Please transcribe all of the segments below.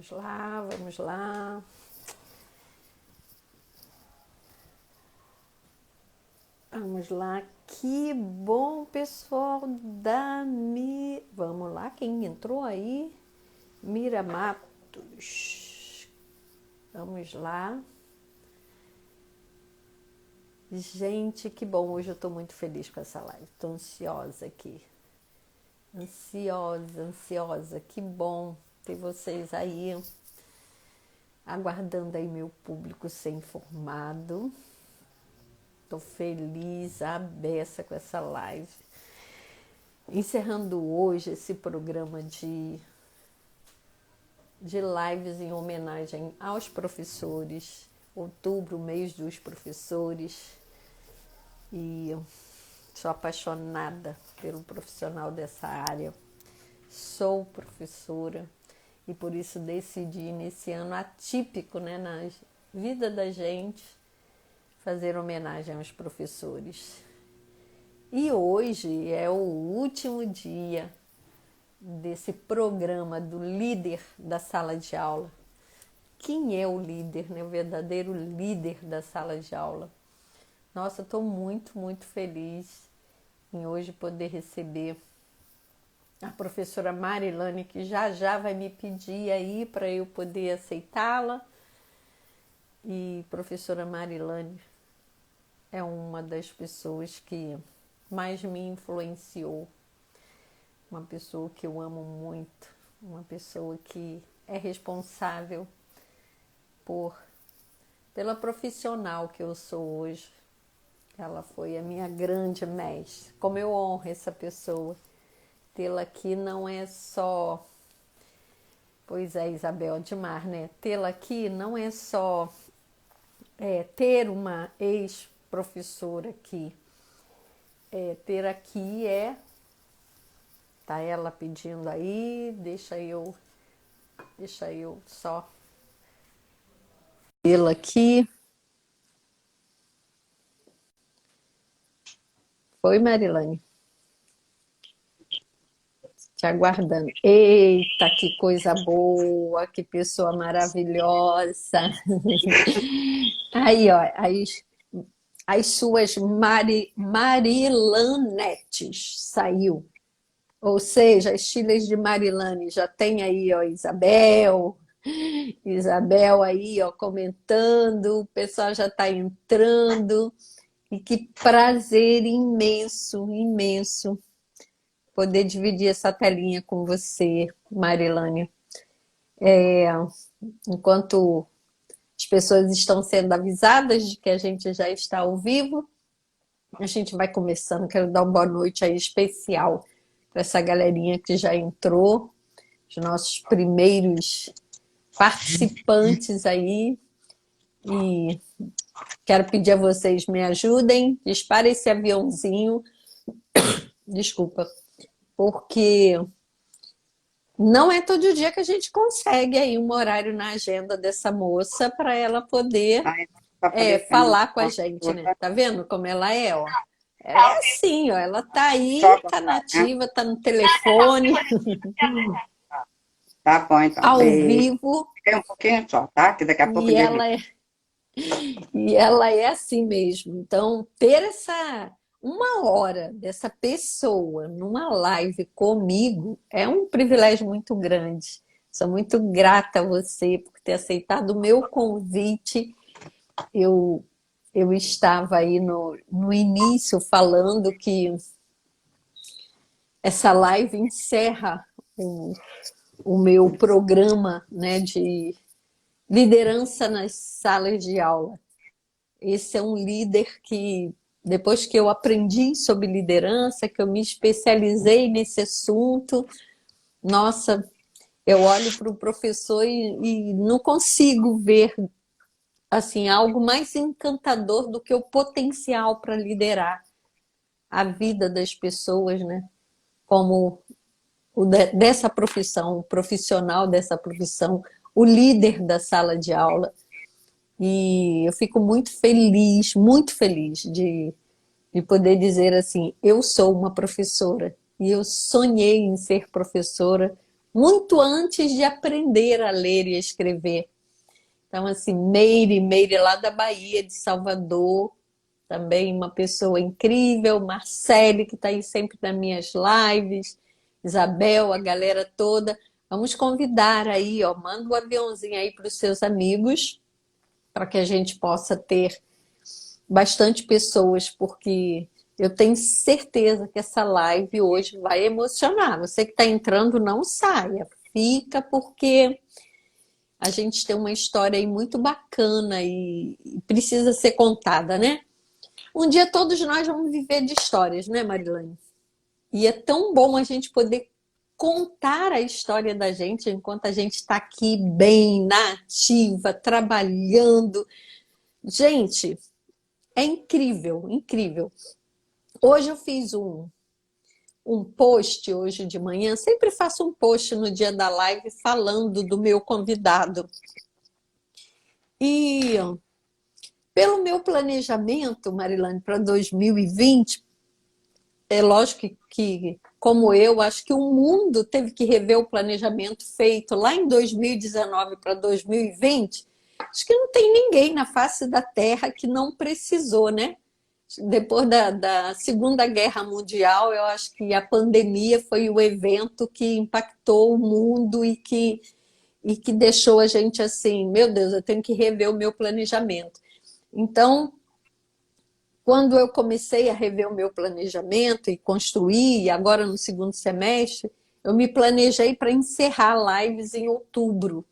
Vamos lá, vamos lá. Vamos lá. Que bom, pessoal da Mi... Vamos lá, quem entrou aí? Mira Matos. Vamos lá. Gente, que bom. Hoje eu tô muito feliz com essa live. Tô ansiosa aqui. Ansiosa, ansiosa. Que bom ter vocês aí. Aguardando aí meu público ser informado. Tô feliz, a beça com essa live. Encerrando hoje esse programa de lives em homenagem aos professores. Outubro, mês dos professores. E sou apaixonada pelo profissional dessa área. Sou professora e por isso decidi nesse ano atípico, né, na vida da gente, fazer homenagem aos professores. E hoje é o último dia desse programa do líder da sala de aula. Quem é o líder, né? O verdadeiro líder da sala de aula? Nossa, estou muito, muito feliz em hoje poder receber a professora Marilane, que já vai me pedir aí para eu poder aceitá-la. E professora Marilane é uma das pessoas que mais me influenciou, uma pessoa que eu amo muito, uma pessoa que é responsável pela profissional que eu sou hoje. Ela foi a minha grande mestre. Como eu honro essa pessoa. Tê-la aqui não é só... Pois é, Isabel Admar, né? Tê-la aqui não é só ter uma ex-professora aqui. Ter aqui tá ela pedindo aí, deixa eu só tê-la aqui. Foi, Marilane? Te aguardando. Eita, que coisa boa, que pessoa maravilhosa. Aí, ó, as suas Marilanetes saiu. Ou seja, as filhas de Marilane já tem aí, ó, Isabel aí, ó, comentando, o pessoal já está entrando. E que prazer imenso, imenso poder dividir essa telinha com você, Marilane. Enquanto as pessoas estão sendo avisadas de que a gente já está ao vivo, a gente vai começando. Quero dar uma boa noite aí especial para essa galerinha que já entrou, os nossos primeiros participantes aí. E quero pedir a vocês, me ajudem, dispara esse aviãozinho, desculpa, porque não é todo dia que a gente consegue aí um horário na agenda dessa moça para ela poder falar com a gente, né? Tá vendo como ela é, ó? Ela é assim, ó, ela tá aí, tá nativa, tá no telefone, Tá bom, então. ao vivo, Tem um pouquinho só, tá? Que daqui a pouco e desliga. ela é assim mesmo. Então, ter uma hora dessa pessoa numa live comigo é um privilégio muito grande. Sou muito grata a você por ter aceitado o meu convite. Eu estava aí no início falando que essa live encerra o meu programa, né, de liderança nas salas de aula. Esse é um líder que, depois que eu aprendi sobre liderança, que eu me especializei nesse assunto, nossa, eu olho para o professor e não consigo ver assim algo mais encantador do que o potencial para liderar a vida das pessoas, né? Como dessa profissão, o profissional dessa profissão, o líder da sala de aula. E eu fico muito feliz de poder dizer assim, eu sou uma professora e eu sonhei em ser professora muito antes de aprender a ler e escrever. Então, assim, Meire lá da Bahia, de Salvador, também uma pessoa incrível, Marcele, que está aí sempre nas minhas lives, Isabel, a galera toda. Vamos convidar aí, ó, manda um aviãozinho aí para os seus amigos, para que a gente possa ter bastante pessoas, porque eu tenho certeza que essa live hoje vai emocionar. Você que está entrando, não saia, fica, porque a gente tem uma história aí muito bacana e precisa ser contada, né? Um dia todos nós vamos viver de histórias, né, Marilane? E é tão bom a gente poder contar a história da gente enquanto a gente está aqui bem, na ativa, trabalhando. Gente, é incrível, incrível. Hoje eu fiz um post hoje de manhã, sempre faço um post no dia da live falando do meu convidado. E pelo meu planejamento, Marilane, para 2020, é lógico que, como eu, acho que o mundo teve que rever o planejamento feito lá em 2019 para 2020. Acho que não tem ninguém na face da Terra que não precisou, né? Depois da Segunda Guerra Mundial, eu acho que a pandemia foi o evento que impactou o mundo e que deixou a gente assim, meu Deus, eu tenho que rever o meu planejamento. Então, quando eu comecei a rever o meu planejamento e construir, agora no segundo semestre, eu me planejei para encerrar lives em outubro.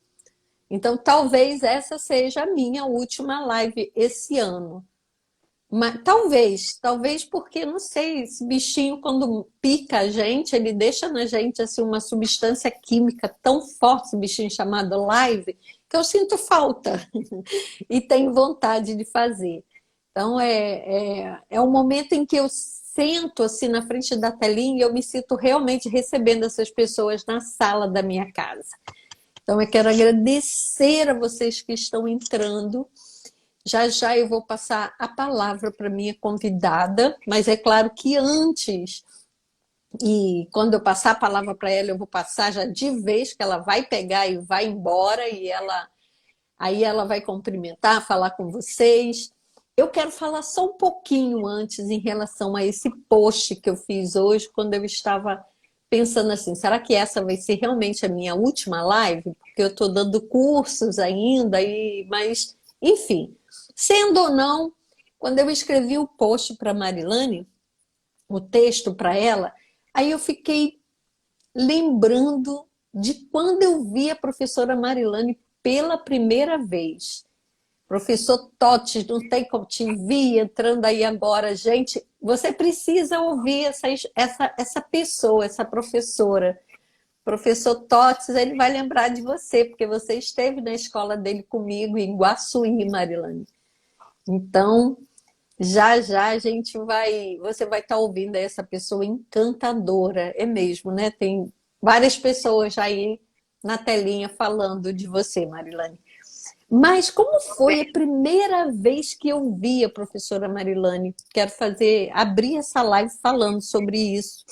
Então, talvez essa seja a minha última live esse ano. Mas, talvez porque, não sei, esse bichinho quando pica a gente, ele deixa na gente assim, uma substância química tão forte, esse bichinho chamado live, que eu sinto falta e tenho vontade de fazer. Então, é um momento em que eu sento assim na frente da telinha e eu me sinto realmente recebendo essas pessoas na sala da minha casa. Então, eu quero agradecer a vocês que estão entrando. Já já eu vou passar a palavra para minha convidada, mas é claro que antes, e quando eu passar a palavra para ela, eu vou passar já de vez, que ela vai pegar e vai embora, e aí ela vai cumprimentar, falar com vocês. Eu quero falar só um pouquinho antes em relação a esse post que eu fiz hoje, quando eu estava pensando assim, será que essa vai ser realmente a minha última live? Porque eu estou dando cursos ainda, mas enfim, sendo ou não, quando eu escrevi o post para Marilane, o texto para ela, aí eu fiquei lembrando de quando eu vi a professora Marilane pela primeira vez. Professor Totti, não tem como te vi entrando aí agora. Gente, você precisa ouvir essa pessoa, essa professora. Professor Totti, ele vai lembrar de você, porque você esteve na escola dele comigo em Guaçuí, Marilane. Então, já já você vai estar ouvindo essa pessoa encantadora, é mesmo, né? Tem várias pessoas aí na telinha falando de você, Marilane. Mas como foi a primeira vez que eu vi a professora Marilane? Quero abrir essa live falando sobre isso.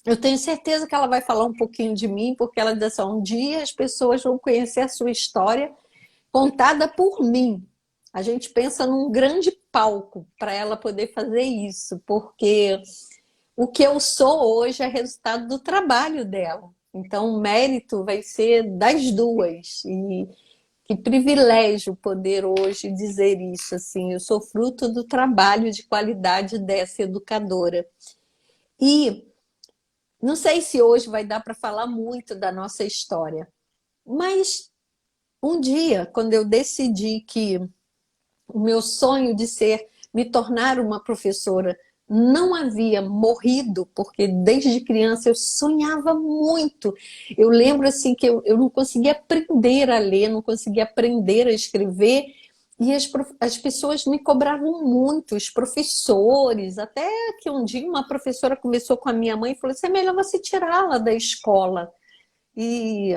Eu tenho certeza que ela vai falar um pouquinho de mim, porque ela diz assim, um dia as pessoas vão conhecer a sua história contada por mim. A gente pensa num grande palco para ela poder fazer isso, porque o que eu sou hoje é resultado do trabalho dela. Então, o mérito vai ser das duas. E que privilégio poder hoje dizer isso, assim, eu sou fruto do trabalho de qualidade dessa educadora. E não sei se hoje vai dar para falar muito da nossa história, mas um dia, quando eu decidi que o meu sonho de me tornar uma professora não havia morrido, porque desde criança eu sonhava muito. Eu lembro assim que eu não conseguia aprender a ler, não conseguia aprender a escrever, e as pessoas me cobravam muito, os professores, até que um dia uma professora começou com a minha mãe e falou assim, é melhor você tirá-la da escola. E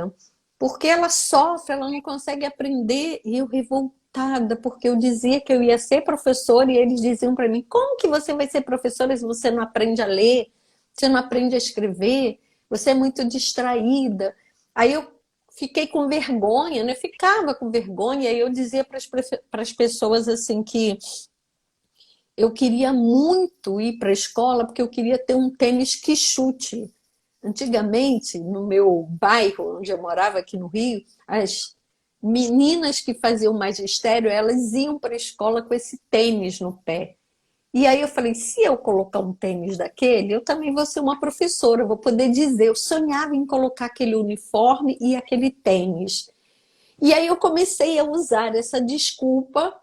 porque ela sofre, ela não consegue aprender, e eu revoltada, porque eu dizia que eu ia ser professora, e eles diziam para mim, como que você vai ser professora se você não aprende a ler, você não aprende a escrever, você é muito distraída. Aí eu fiquei com vergonha, né? Ficava com vergonha, e eu dizia para as pessoas assim que eu queria muito ir para a escola porque eu queria ter um tênis que chute. Antigamente, no meu bairro, onde eu morava aqui no Rio, as meninas que faziam magistério, elas iam para a escola com esse tênis no pé. E aí eu falei, se eu colocar um tênis daquele, eu também vou ser uma professora, eu vou poder dizer, eu sonhava em colocar aquele uniforme e aquele tênis. E aí eu comecei a usar essa desculpa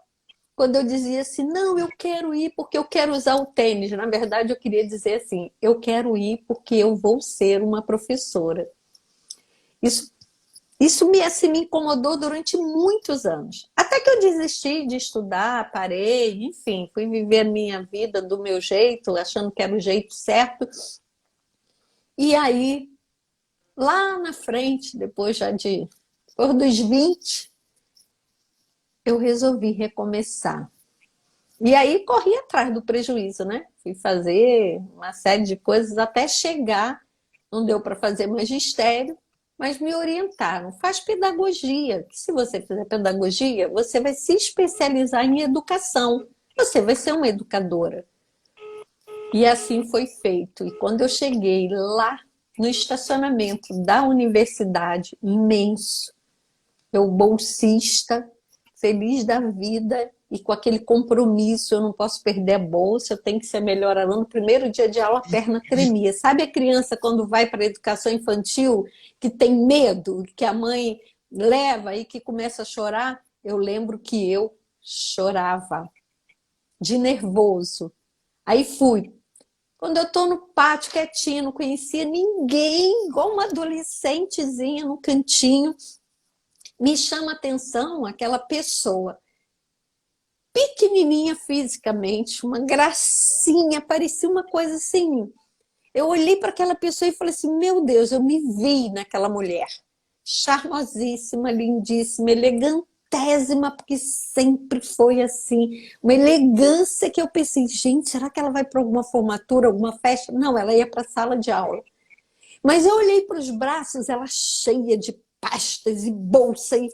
quando eu dizia assim, não, eu quero ir porque eu quero usar o tênis. Na verdade, eu queria dizer assim, eu quero ir porque eu vou ser uma professora. Isso, isso assim, me incomodou durante muitos anos. Até que eu desisti de estudar, parei, enfim, fui viver a minha vida do meu jeito, achando que era o jeito certo. E aí, lá na frente, depois dos 20, eu resolvi recomeçar. E aí corri atrás do prejuízo, né? Fui fazer uma série de coisas até chegar, não deu para fazer magistério, mas me orientaram. Faz pedagogia, que se você fizer pedagogia, você vai se especializar em educação. Você vai ser uma educadora. E assim foi feito. E quando eu cheguei lá no estacionamento da universidade, imenso, eu bolsista, feliz da vida e com aquele compromisso, eu não posso perder a bolsa, eu tenho que ser melhor aluna. No primeiro dia de aula, a perna tremia. Sabe a criança quando vai para a educação infantil, que tem medo, que a mãe leva e que começa a chorar? Eu lembro que eu chorava de nervoso. Aí fui. Quando eu estou no pátio quietinha, não conhecia ninguém, igual uma adolescentezinha no cantinho, me chama a atenção aquela pessoa pequenininha fisicamente, uma gracinha, parecia uma coisa assim. Eu olhei para aquela pessoa e falei assim: meu Deus, eu me vi naquela mulher. Charmosíssima, lindíssima, elegantésima, porque sempre foi assim. Uma elegância que eu pensei: gente, será que ela vai para alguma formatura, alguma festa? Não, ela ia para a sala de aula. Mas eu olhei para os braços, ela cheia de pastas e bolsa, e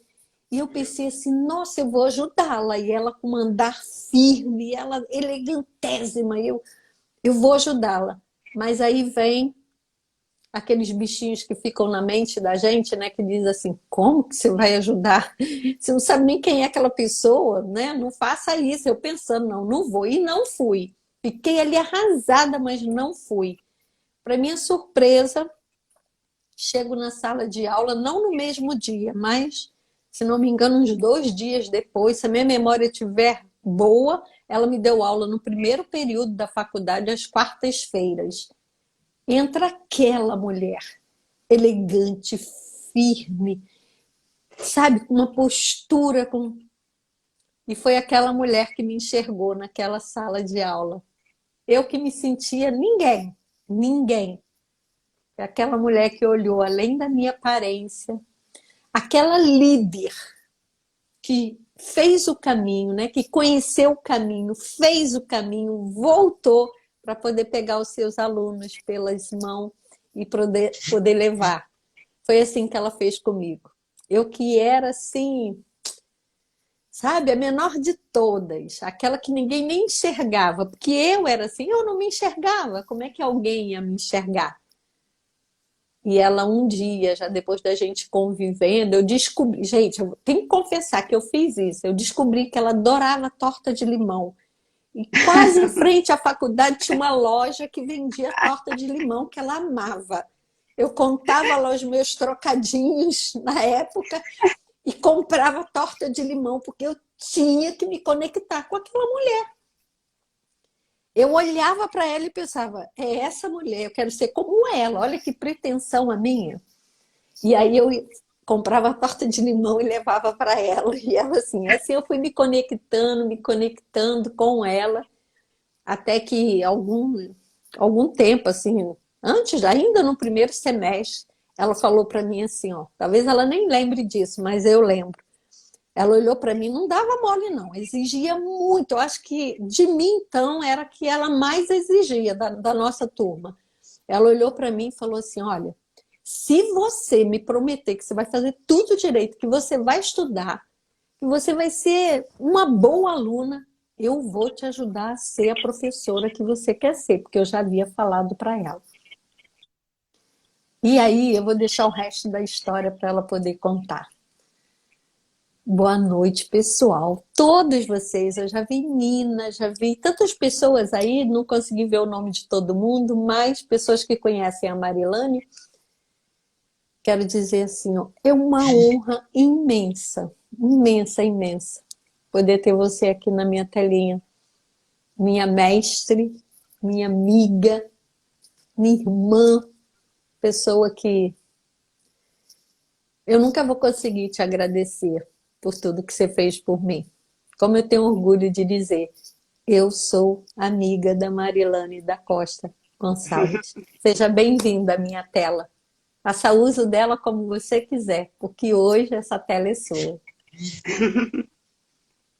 eu pensei assim, nossa, eu vou ajudá-la. E ela com um andar firme, ela elegantésima, eu vou ajudá-la. Mas aí vem aqueles bichinhos que ficam na mente da gente, né? Que diz assim, como que você vai ajudar? Você não sabe nem quem é aquela pessoa, né? Não faça isso. Eu pensando, não, não vou. E não fui. Fiquei ali arrasada, mas não fui. Para minha surpresa, chego na sala de aula, não no mesmo dia, mas, se não me engano, uns 2 dias depois, se a minha memória estiver boa, ela me deu aula no primeiro período da faculdade, às quartas-feiras. Entra aquela mulher, elegante, firme, sabe, com uma postura, e foi aquela mulher que me enxergou naquela sala de aula. Eu que me sentia ninguém, ninguém. Aquela mulher que olhou além da minha aparência, aquela líder que fez o caminho, né? Que conheceu o caminho, fez o caminho, voltou para poder pegar os seus alunos pelas mãos e poder levar. Foi assim que ela fez comigo. Eu que era assim, sabe, a menor de todas, aquela que ninguém nem enxergava, porque eu era assim, eu não me enxergava. Como é que alguém ia me enxergar? E ela um dia, já depois da gente convivendo, eu descobri, gente, eu tenho que confessar que eu fiz isso. Eu descobri que ela adorava torta de limão. E quase em frente à faculdade tinha uma loja que vendia torta de limão que ela amava. Eu contava lá os meus trocadinhos na época e comprava torta de limão, porque eu tinha que me conectar com aquela mulher. Eu olhava para ela e pensava, é essa mulher, eu quero ser como ela, olha que pretensão a minha. E aí eu comprava torta de limão e levava para ela. E ela assim eu fui me conectando com ela, até que algum tempo, assim, antes, ainda no primeiro semestre, ela falou para mim assim, ó, talvez ela nem lembre disso, mas eu lembro. Ela olhou para mim, não dava mole não, exigia muito. Eu acho que de mim, então, era que ela mais exigia da nossa turma. Ela olhou para mim e falou assim, olha, Se você me prometer que você vai fazer tudo direito, que você vai estudar, que você vai ser uma boa aluna, eu vou te ajudar a ser a professora que você quer ser, porque eu já havia falado para ela. E aí eu vou deixar o resto da história para ela poder contar. Boa noite, pessoal. Todos vocês, eu já vi Nina, já vi tantas pessoas aí, não consegui ver o nome de todo mundo, mas pessoas que conhecem a Marilane, quero dizer assim, ó, é uma honra imensa, imensa, imensa, poder ter você aqui na minha telinha. Minha mestre, minha amiga, minha irmã, pessoa que eu nunca vou conseguir te agradecer por tudo que você fez por mim. Como eu tenho orgulho de dizer, eu sou amiga da Marilane da Costa Gonçalves. Seja bem-vinda à minha tela. Faça uso dela como você quiser, porque hoje essa tela é sua.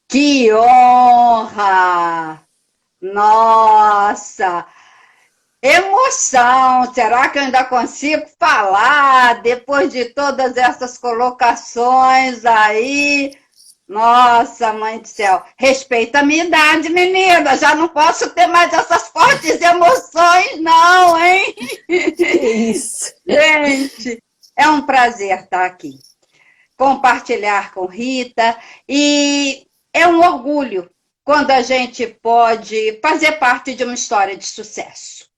Que honra! Nossa! Emoção! Será que eu ainda consigo falar depois de todas essas colocações aí? Nossa, mãe do céu! Respeita a minha idade, menina! Já não posso ter mais essas fortes emoções, não, hein? É isso. Gente, é um prazer estar aqui, compartilhar com Rita, e é um orgulho quando a gente pode fazer parte de uma história de sucesso.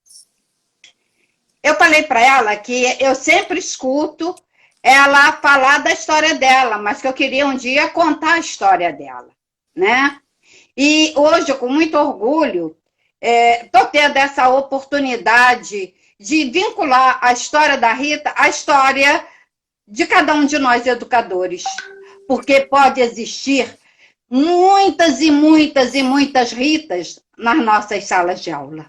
Eu falei para ela que eu sempre escuto ela falar da história dela, mas que eu queria um dia contar a história dela, né? E hoje, com muito orgulho, estou tendo essa oportunidade de vincular a história da Rita à história de cada um de nós educadores, porque pode existir muitas e muitas e muitas Ritas nas nossas salas de aula.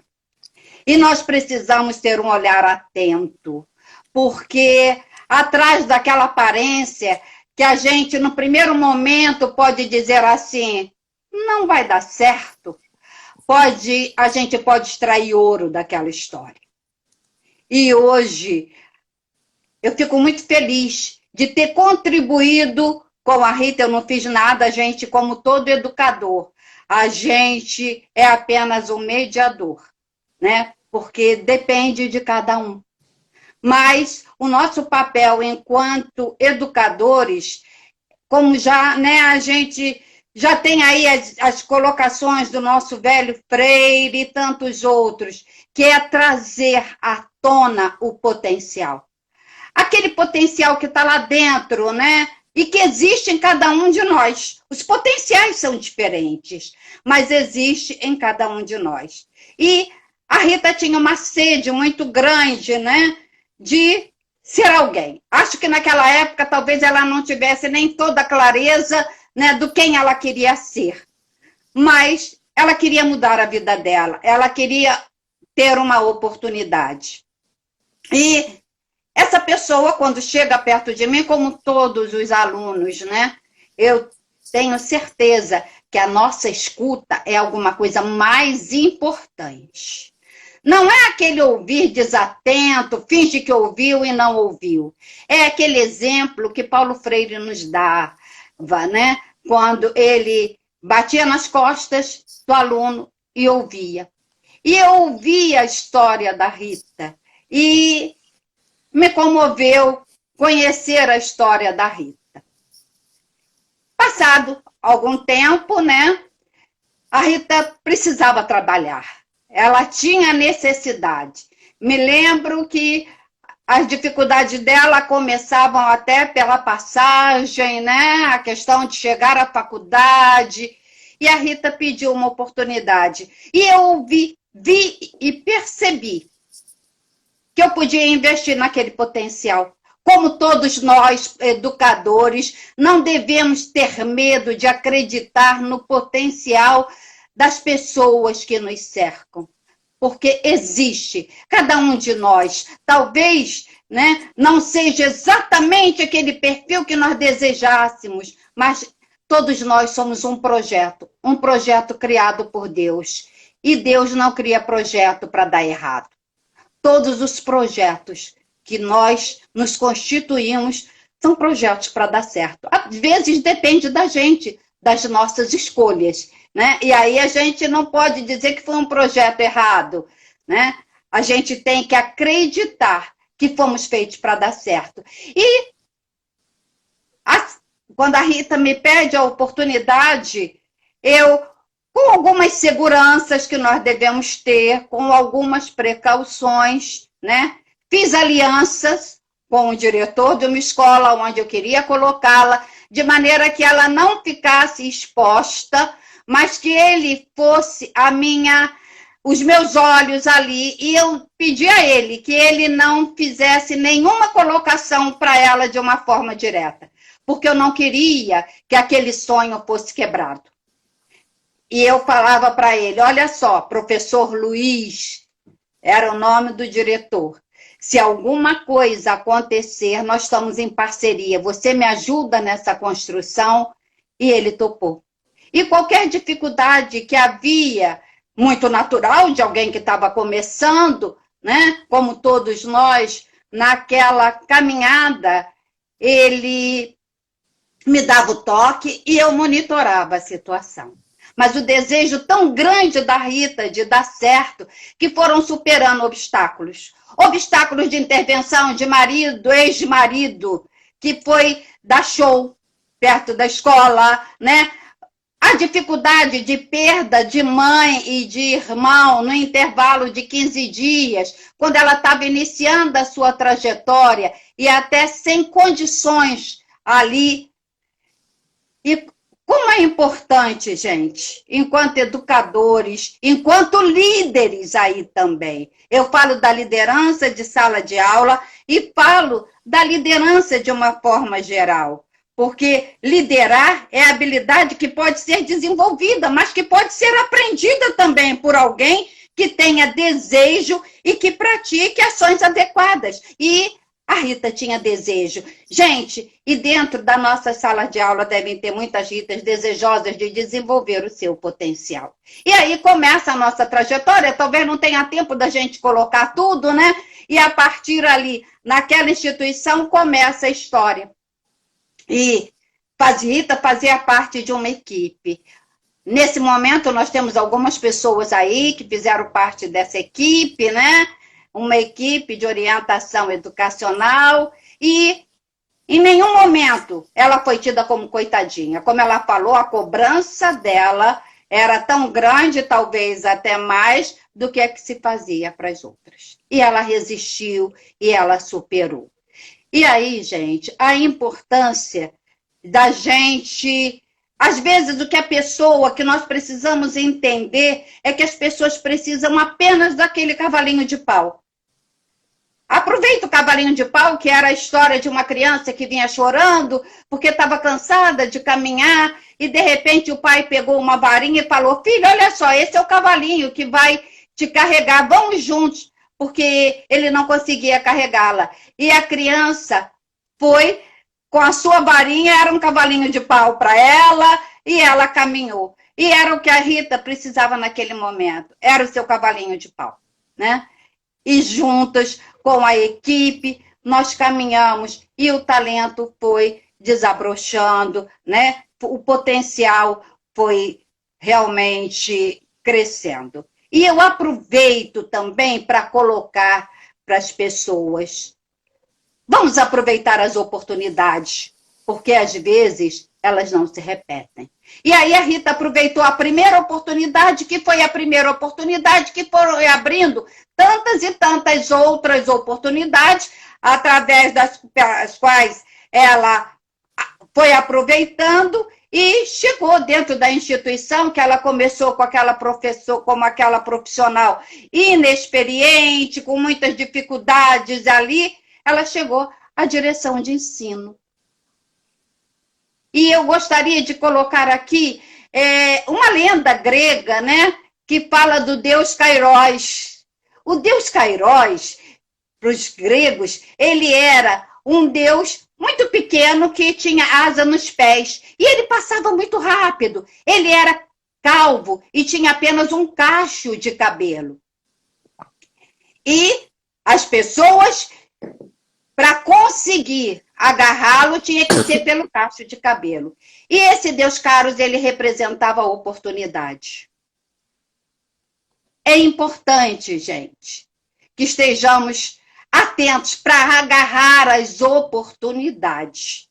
E nós precisamos ter um olhar atento, porque atrás daquela aparência que a gente, no primeiro momento, pode dizer assim, não vai dar certo, a gente pode extrair ouro daquela história. E hoje, eu fico muito feliz de ter contribuído com a Rita. Eu não fiz nada, a gente, como todo educador, a gente é apenas um mediador, né? Porque depende de cada um. Mas o nosso papel enquanto educadores, como já, né, a gente já tem aí as colocações do nosso velho Freire e tantos outros, que é trazer à tona o potencial. Aquele potencial que está lá dentro, né? E que existe em cada um de nós. Os potenciais são diferentes, mas existe em cada um de nós. E a Rita tinha uma sede muito grande, né? De ser alguém. Acho que naquela época talvez ela não tivesse nem toda a clareza, né, do quem ela queria ser. Mas ela queria mudar a vida dela, ela queria ter uma oportunidade. E essa pessoa, quando chega perto de mim, como todos os alunos, né, eu tenho certeza que a nossa escuta é alguma coisa mais importante. Não é aquele ouvir desatento, finge que ouviu e não ouviu. É aquele exemplo que Paulo Freire nos dava, né? Quando ele batia nas costas do aluno e ouvia. E eu ouvi a história da Rita e me comoveu conhecer a história da Rita. Passado algum tempo, né? A Rita precisava trabalhar. Ela tinha necessidade. Me lembro que as dificuldades dela começavam até pela passagem, né? A questão de chegar à faculdade. E a Rita pediu uma oportunidade. E eu vi e percebi que eu podia investir naquele potencial. Como todos nós, educadores, não devemos ter medo de acreditar no potencial das pessoas que nos cercam, porque existe cada um de nós. Talvez, né, não seja exatamente aquele perfil que nós desejássemos, mas todos nós somos um projeto criado por Deus. E Deus não cria projeto para dar errado. Todos os projetos que nós nos constituímos são projetos para dar certo. Às vezes depende da gente, das nossas escolhas, né? E aí a gente não pode dizer que foi um projeto errado, né? A gente tem que acreditar que fomos feitos para dar certo. E quando a Rita me pede a oportunidade, eu, com algumas seguranças que nós devemos ter, com algumas precauções, né? Fiz alianças com o diretor de uma escola onde eu queria colocá-la, de maneira que ela não ficasse exposta, mas que ele fosse os meus olhos ali, e eu pedi a ele que ele não fizesse nenhuma colocação para ela de uma forma direta, porque eu não queria que aquele sonho fosse quebrado. E eu falava para ele, olha só, professor Luiz, era o nome do diretor, se alguma coisa acontecer, nós estamos em parceria, você me ajuda nessa construção? E ele topou. E qualquer dificuldade que havia, muito natural de alguém que estava começando, né? Como todos nós, naquela caminhada, ele me dava o toque e eu monitorava a situação. Mas o desejo tão grande da Rita de dar certo, que foram superando obstáculos. Obstáculos de intervenção de marido, ex-marido, que foi dar show perto da escola, né? A dificuldade de perda de mãe e de irmão no intervalo de 15 dias, quando ela estava iniciando a sua trajetória e até sem condições ali. E como é importante, gente, enquanto educadores, enquanto líderes aí também. Eu falo da liderança de sala de aula e falo da liderança de uma forma geral. Porque liderar é habilidade que pode ser desenvolvida, mas que pode ser aprendida também por alguém que tenha desejo e que pratique ações adequadas. E a Rita tinha desejo. Gente, e dentro da nossa sala de aula devem ter muitas Ritas desejosas de desenvolver o seu potencial. E aí começa a nossa trajetória, talvez não tenha tempo da gente colocar tudo, né? E a partir ali, naquela instituição, começa a história. E Rita fazia parte de uma equipe. Nesse momento, nós temos algumas pessoas aí que fizeram parte dessa equipe, né? Uma equipe de orientação educacional e em nenhum momento ela foi tida como coitadinha. Como ela falou, a cobrança dela era tão grande, talvez até mais, do que a que se fazia para as outras. E ela resistiu e ela superou. E aí, gente, a importância da gente... Às vezes, o que a pessoa, que nós precisamos entender, é que as pessoas precisam apenas daquele cavalinho de pau. Aproveita o cavalinho de pau, que era a história de uma criança que vinha chorando, porque estava cansada de caminhar, e de repente o pai pegou uma varinha e falou, filho, olha só, esse é o cavalinho que vai te carregar, vamos juntos, porque ele não conseguia carregá-la. E a criança foi... Com a sua varinha, era um cavalinho de pau para ela, e ela caminhou. E era o que a Rita precisava naquele momento, era o seu cavalinho de pau, né? E juntas, com a equipe, nós caminhamos, e o talento foi desabrochando, né? O potencial foi realmente crescendo. E eu aproveito também para colocar para as pessoas... Vamos aproveitar as oportunidades, porque às vezes elas não se repetem. E aí a Rita aproveitou a primeira oportunidade, que foi a primeira oportunidade, que foram abrindo tantas e tantas outras oportunidades, através das quais ela foi aproveitando e chegou dentro da instituição, que ela começou com aquela profissional inexperiente, com muitas dificuldades ali. Ela chegou à direção de ensino. E eu gostaria de colocar aqui uma lenda grega, né, que fala do deus Kairos. O deus Kairos, para os gregos, ele era um deus muito pequeno que tinha asa nos pés. E ele passava muito rápido. Ele era calvo e tinha apenas um cacho de cabelo. E as pessoas... conseguir agarrá-lo, tinha que ser pelo cacho de cabelo. E esse Deus Caros, ele representava a oportunidade. É importante, gente, que estejamos atentos para agarrar as oportunidades.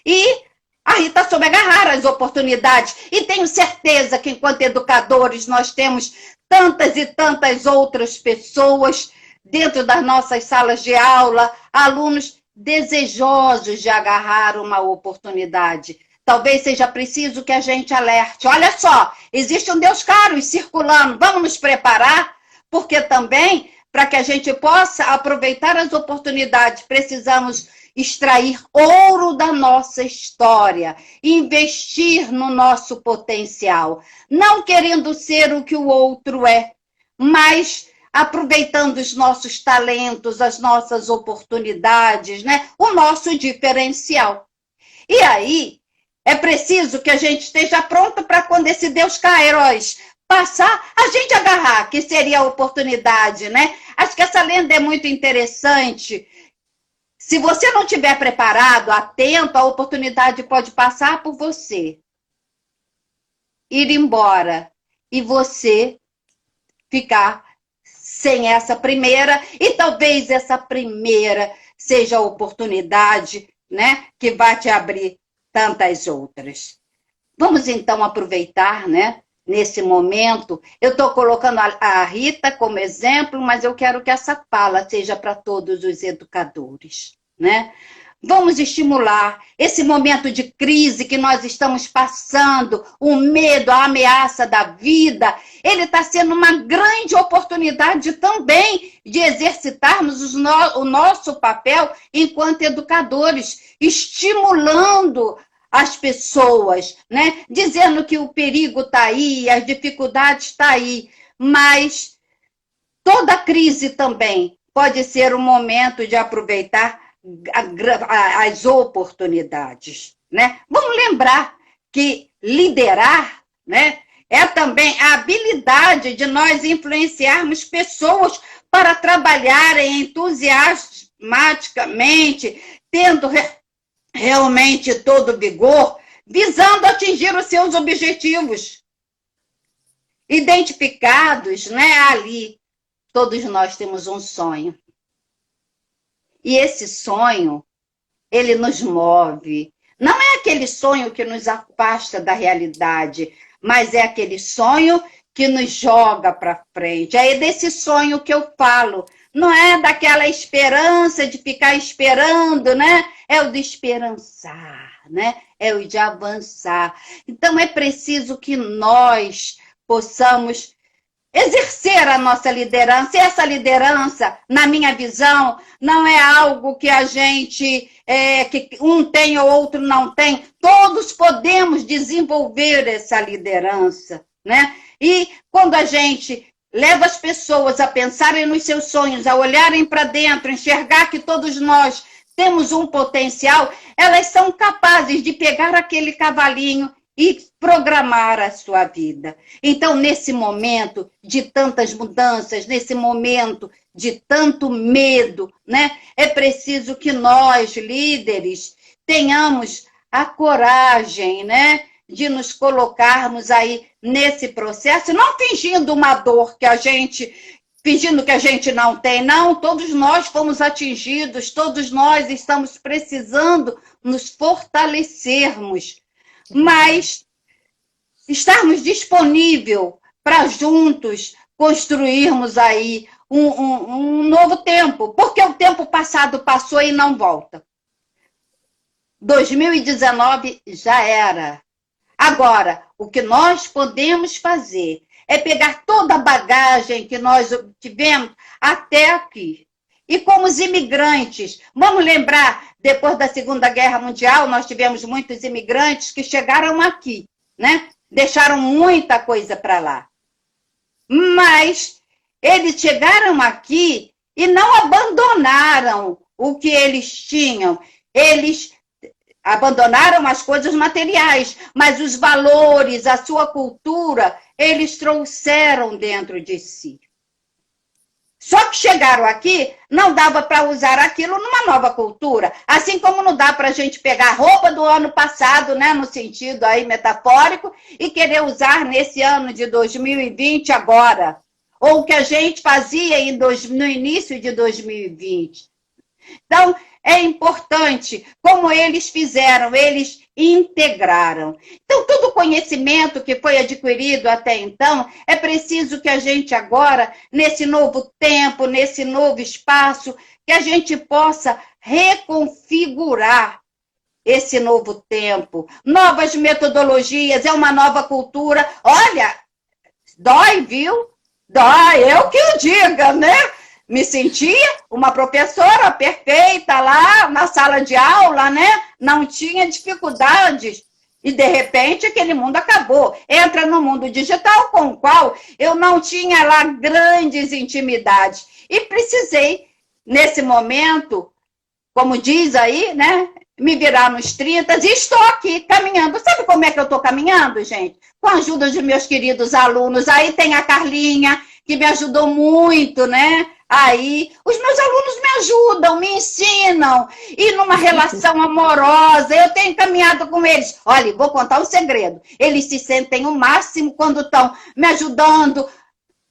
E a Rita soube agarrar as oportunidades. E tenho certeza que, enquanto educadores, nós temos tantas e tantas outras pessoas dentro das nossas salas de aula, alunos desejosos de agarrar uma oportunidade. Talvez seja preciso que a gente alerte. Olha só, existe um Deus Caros circulando. Vamos nos preparar, porque também, para que a gente possa aproveitar as oportunidades, precisamos extrair ouro da nossa história, investir no nosso potencial, não querendo ser o que o outro é, mas aproveitando os nossos talentos, as nossas oportunidades, né? O nosso diferencial. E aí, é preciso que a gente esteja pronto para quando esse Deus Caros passar, a gente agarrar, que seria a oportunidade, né? Acho que essa lenda é muito interessante. Se você não estiver preparado, atento, a oportunidade pode passar por você, ir embora, e você ficar sem essa primeira, e talvez essa primeira seja a oportunidade, né, que vai te abrir tantas outras. Vamos então aproveitar, né, nesse momento. Eu estou colocando a Rita como exemplo, mas eu quero que essa fala seja para todos os educadores, né? Vamos estimular esse momento de crise que nós estamos passando, o medo, a ameaça da vida. Ele está sendo uma grande oportunidade também de exercitarmos o nosso papel enquanto educadores, estimulando as pessoas, né? Dizendo que o perigo está aí, as dificuldades estão aí, mas toda crise também pode ser um momento de aproveitar as oportunidades, né? Vamos lembrar que liderar, né, é também a habilidade de nós influenciarmos pessoas para trabalharem entusiasmaticamente, tendo realmente todo o vigor, visando atingir os seus objetivos. Identificados, né, ali, todos nós temos um sonho. E esse sonho, ele nos move. Não é aquele sonho que nos afasta da realidade, mas é aquele sonho que nos joga para frente. É desse sonho que eu falo. Não é daquela esperança de ficar esperando, né? É o de esperançar, né? É o de avançar. Então, é preciso que nós possamos exercer a nossa liderança. E essa liderança, na minha visão, não é algo que a gente, que um tem ou outro não tem. Todos podemos desenvolver essa liderança, né? E quando a gente leva as pessoas a pensarem nos seus sonhos, a olharem para dentro, enxergar que todos nós temos um potencial, elas são capazes de pegar aquele cavalinho e programar a sua vida. Então, nesse momento de tantas mudanças, nesse momento de tanto medo, né, é preciso que nós, líderes, tenhamos a coragem, né, de nos colocarmos aí nesse processo, não fingindo uma dor que a gente, fingindo que a gente não tem, não, todos nós fomos atingidos, todos nós estamos precisando nos fortalecermos, mas estarmos disponíveis para juntos construirmos aí um novo tempo, porque o tempo passado passou e não volta. 2019 já era. Agora, o que nós podemos fazer é pegar toda a bagagem que nós tivemos até aqui. E como os imigrantes, vamos lembrar, depois da Segunda Guerra Mundial, nós tivemos muitos imigrantes que chegaram aqui, né? Deixaram muita coisa para lá. Mas eles chegaram aqui e não abandonaram o que eles tinham. Eles abandonaram as coisas materiais, mas os valores, a sua cultura, eles trouxeram dentro de si. Só que chegaram aqui, não dava para usar aquilo numa nova cultura. Assim como não dá para a gente pegar a roupa do ano passado, né, no sentido aí metafórico, e querer usar nesse ano de 2020 agora. Ou o que a gente fazia no início de 2020. Então, é importante, como eles fizeram, eles integraram. Então, todo o conhecimento que foi adquirido até então, é preciso que a gente agora, nesse novo tempo, nesse novo espaço, que a gente possa reconfigurar esse novo tempo. Novas metodologias, é uma nova cultura. Olha, dói, viu? Dói, eu que o diga, né? Me sentia uma professora perfeita lá na sala de aula, né? Não tinha dificuldades. E, de repente, aquele mundo acabou. Entra no mundo digital com o qual eu não tinha lá grandes intimidades. E precisei, nesse momento, como diz aí, né? Me virar nos 30 e estou aqui caminhando. Sabe como é que eu estou caminhando, gente? Com a ajuda de meus queridos alunos. Aí tem a Carlinha, que me ajudou muito, né? Aí, os meus alunos me ajudam, me ensinam, e numa relação amorosa, eu tenho caminhado com eles. Olha, vou contar um segredo. Eles se sentem o máximo quando estão me ajudando,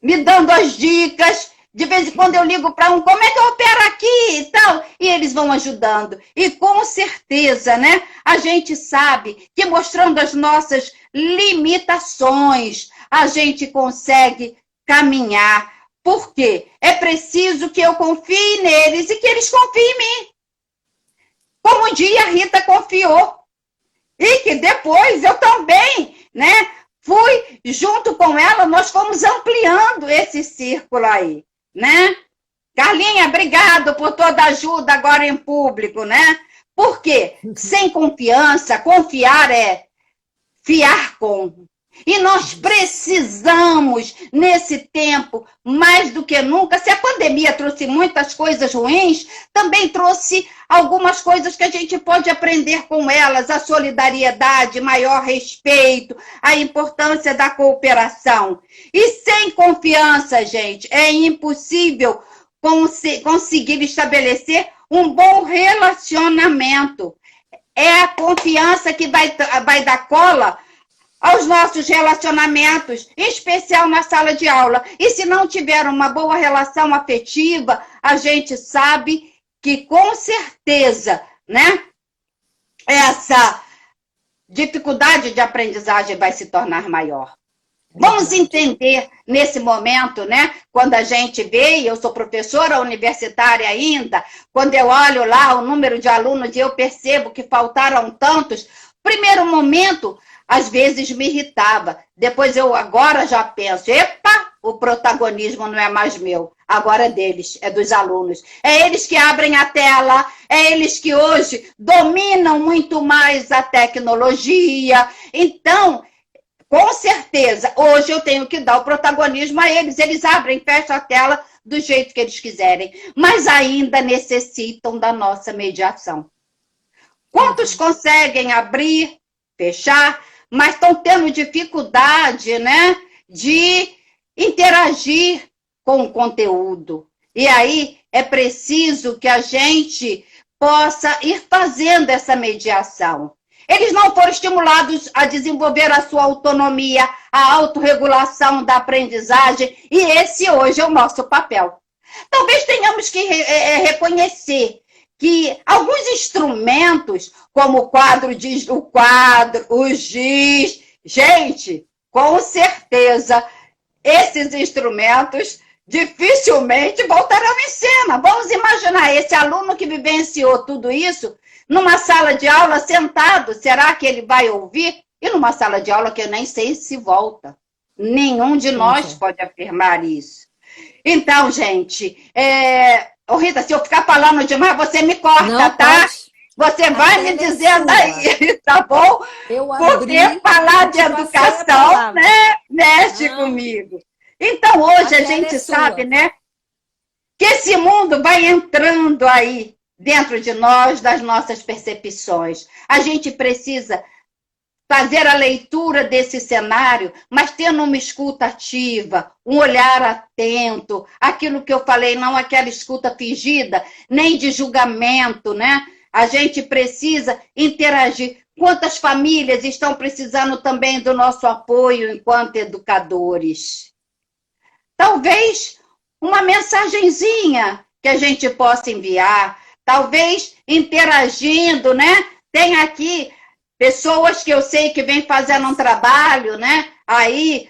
me dando as dicas. De vez em quando eu ligo para um, como é que eu opero aqui e tal? E eles vão ajudando. E com certeza, né? A gente sabe que mostrando as nossas limitações, a gente consegue caminhar. Por quê? É preciso que eu confie neles e que eles confiem em mim. Como um dia a Rita confiou. E que depois eu também, né? Fui junto com ela, nós fomos ampliando esse círculo aí, né? Carlinha, obrigado por toda a ajuda agora em público, né? Porque sem confiança, confiar é fiar com. E nós precisamos, nesse tempo, mais do que nunca, se a pandemia trouxe muitas coisas ruins, também trouxe algumas coisas que a gente pode aprender com elas, a solidariedade, maior respeito, a importância da cooperação. E sem confiança, gente, é impossível conseguir estabelecer um bom relacionamento. É a confiança que vai dar cola aos nossos relacionamentos, em especial na sala de aula. E se não tiver uma boa relação afetiva, a gente sabe que, com certeza, né, essa dificuldade de aprendizagem vai se tornar maior. Vamos entender nesse momento, né? Quando a gente vê, e eu sou professora universitária ainda, quando eu olho lá o número de alunos e eu percebo que faltaram tantos, primeiro momento, às vezes me irritava. Depois eu agora já penso, epa, o protagonismo não é mais meu, agora é deles, é dos alunos. É eles que abrem a tela, é eles que hoje dominam muito mais a tecnologia. Então, com certeza, hoje eu tenho que dar o protagonismo a eles. Eles abrem e fecham a tela do jeito que eles quiserem, mas ainda necessitam da nossa mediação. Quantos conseguem abrir, fechar, mas estão tendo dificuldade, né, de interagir com o conteúdo. E aí é preciso que a gente possa ir fazendo essa mediação. Eles não foram estimulados a desenvolver a sua autonomia, a autorregulação da aprendizagem, e esse hoje é o nosso papel. Talvez tenhamos que reconhecer que alguns instrumentos, como o quadro, o giz, gente, com certeza, esses instrumentos dificilmente voltarão em cena. Vamos imaginar esse aluno que vivenciou tudo isso numa sala de aula sentado, será que ele vai ouvir? E numa sala de aula que eu nem sei se volta. Nenhum de nós pode afirmar isso. Então, gente, Rita, se eu ficar falando demais, você me corta, não, tá? Você vai me dizendo aí, tá bom? Porque falar de educação, né, mexe comigo. Então, hoje a gente sabe, né, que esse mundo vai entrando aí dentro de nós, das nossas percepções. A gente precisa fazer a leitura desse cenário, mas tendo uma escuta ativa, um olhar atento, aquilo que eu falei, não aquela escuta fingida, nem de julgamento, né? A gente precisa interagir. Quantas famílias estão precisando também do nosso apoio enquanto educadores? Talvez uma mensagenzinha que a gente possa enviar, talvez interagindo, né? Tem aqui pessoas que eu sei que vêm fazendo um trabalho, né? Aí,